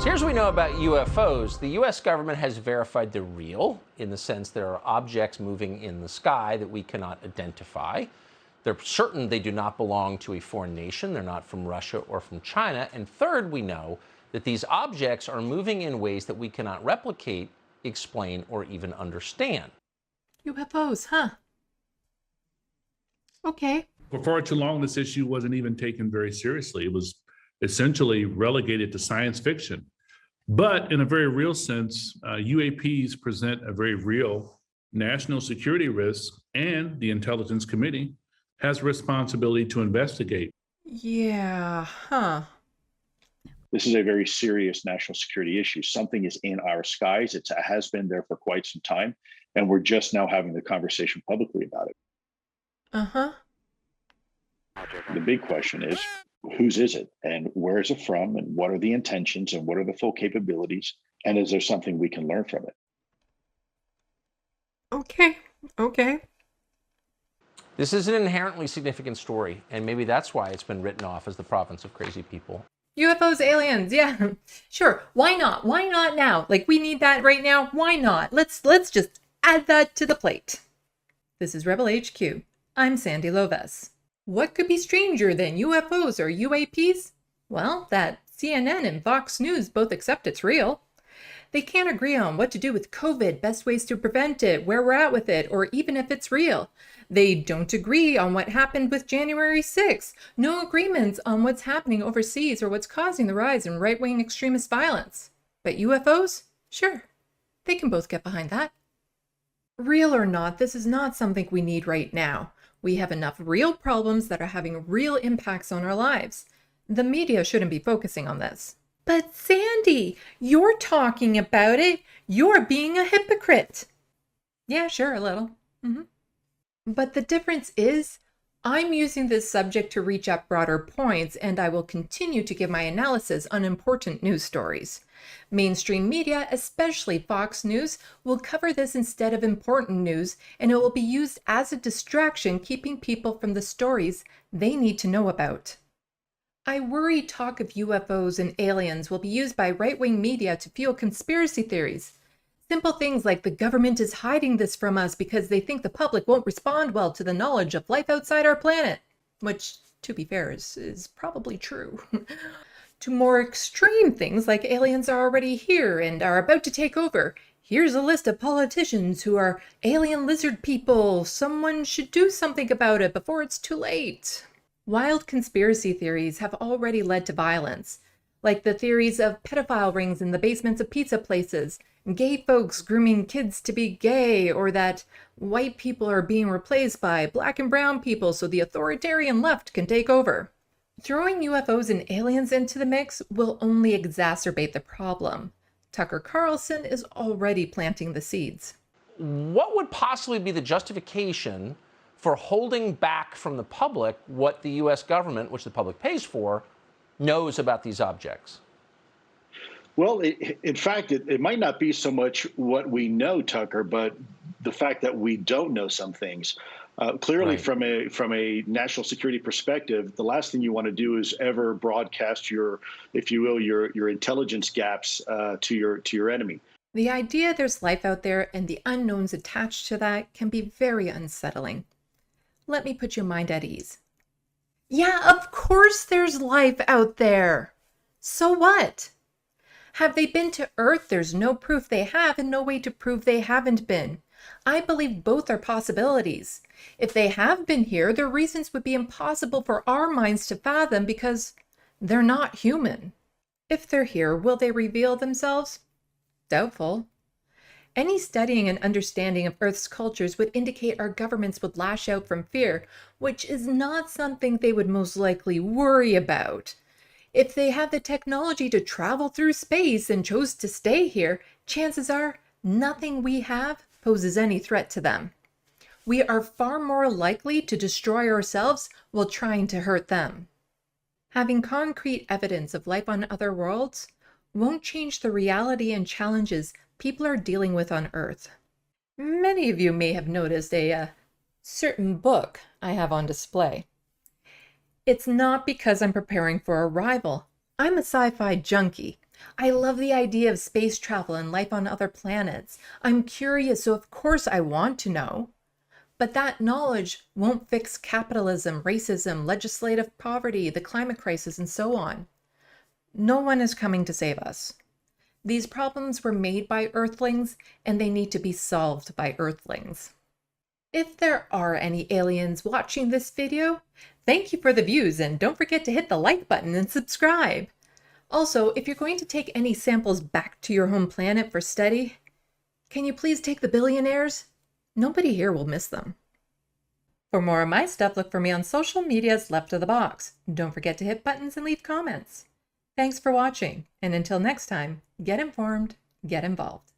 So here's what we know about UFOs. The US government has verified they're real, in the sense there are objects moving in the sky that we cannot identify. They're certain they do not belong to a foreign nation. They're not from Russia or from China. And third, we know that these objects are moving in ways that we cannot replicate, explain, or even understand. UFOs, huh? Okay. For far too long, this issue wasn't even taken very seriously. It was essentially relegated to science fiction. But in a very real sense, UAPs present a very real national security risk, and the Intelligence Committee has a responsibility to investigate. Yeah, huh. This is a very serious national security issue. Something is in our skies. It has been there for quite some time, and we're just now having the conversation publicly about it. Uh-huh. The big question is, whose is it, and where is it from, and what are the intentions, and what are the full capabilities, and is there something we can learn from it? Okay. This is an inherently significant story, and maybe that's why it's been written off as the province of crazy people. UFOs, aliens, yeah. Sure, why not? Why not now? Like, we need that right now. Why not? Let's just add that to the plate. This is Rebel HQ. I'm Sandee Lovas. What could be stranger than UFOs or UAPs? Well, that CNN and Fox News both accept it's real. They can't agree on what to do with COVID, best ways to prevent it, where we're at with it, or even if it's real. They don't agree on what happened with January 6th. No agreements on what's happening overseas or what's causing the rise in right-wing extremist violence. But UFOs? Sure, they can both get behind that. Real or not, this is not something we need right now. We have enough real problems that are having real impacts on our lives. The media shouldn't be focusing on this. But Sandee, you're talking about it. You're being a hypocrite. Yeah, sure, a little. But the difference is, I'm using this subject to reach out broader points, and I will continue to give my analysis on important news stories. Mainstream media, especially Fox News, will cover this instead of important news, and it will be used as a distraction, keeping people from the stories they need to know about. I worry talk of UFOs and aliens will be used by right-wing media to fuel conspiracy theories. Simple things like the government is hiding this from us because they think the public won't respond well to the knowledge of life outside our planet, which, to be fair, is probably true. To more extreme things like aliens are already here and are about to take over. Here's a list of politicians who are alien lizard people. Someone should do something about it before it's too late. Wild conspiracy theories have already led to violence, like the theories of pedophile rings in the basements of pizza places, gay folks grooming kids to be gay, or that white people are being replaced by black and brown people so the authoritarian left can take over. Throwing UFOs and aliens into the mix will only exacerbate the problem. Tucker Carlson is already planting the seeds. What would possibly be the justification for holding back from the public what the US government, which the public pays for, knows about these objects? Well, in fact, it might not be so much what we know, Tucker, but the fact that we don't know some things. Clearly, Right. from a national security perspective, the last thing you want to do is ever broadcast your, if you will, your intelligence gaps to your enemy. The idea there's life out there and the unknowns attached to that can be very unsettling. Let me put your mind at ease. Yeah, of course there's life out there. So what? Have they been to Earth? There's no proof they have and no way to prove they haven't been. I believe both are possibilities. If they have been here, their reasons would be impossible for our minds to fathom because they're not human. If they're here, will they reveal themselves? Doubtful. Any studying and understanding of Earth's cultures would indicate our governments would lash out from fear, which is not something they would most likely worry about. If they have the technology to travel through space and chose to stay here, chances are nothing we have poses any threat to them. We are far more likely to destroy ourselves while trying to hurt them. Having concrete evidence of life on other worlds won't change the reality and challenges people are dealing with on Earth. Many of you may have noticed a certain book I have on display. It's not because I'm preparing for Arrival. I'm a sci-fi junkie. I love the idea of space travel and life on other planets. I'm curious, so of course I want to know. But that knowledge won't fix capitalism, racism, legislative poverty, the climate crisis, and so on. No one is coming to save us. These problems were made by Earthlings, and they need to be solved by Earthlings. If there are any aliens watching this video, thank you for the views, and don't forget to hit the like button and subscribe. Also, if you're going to take any samples back to your home planet for study, can you please take the billionaires? Nobody here will miss them. For more of my stuff, look for me on social media's left of the box. Don't forget to hit buttons and leave comments. Thanks for watching, and until next time, get informed, get involved.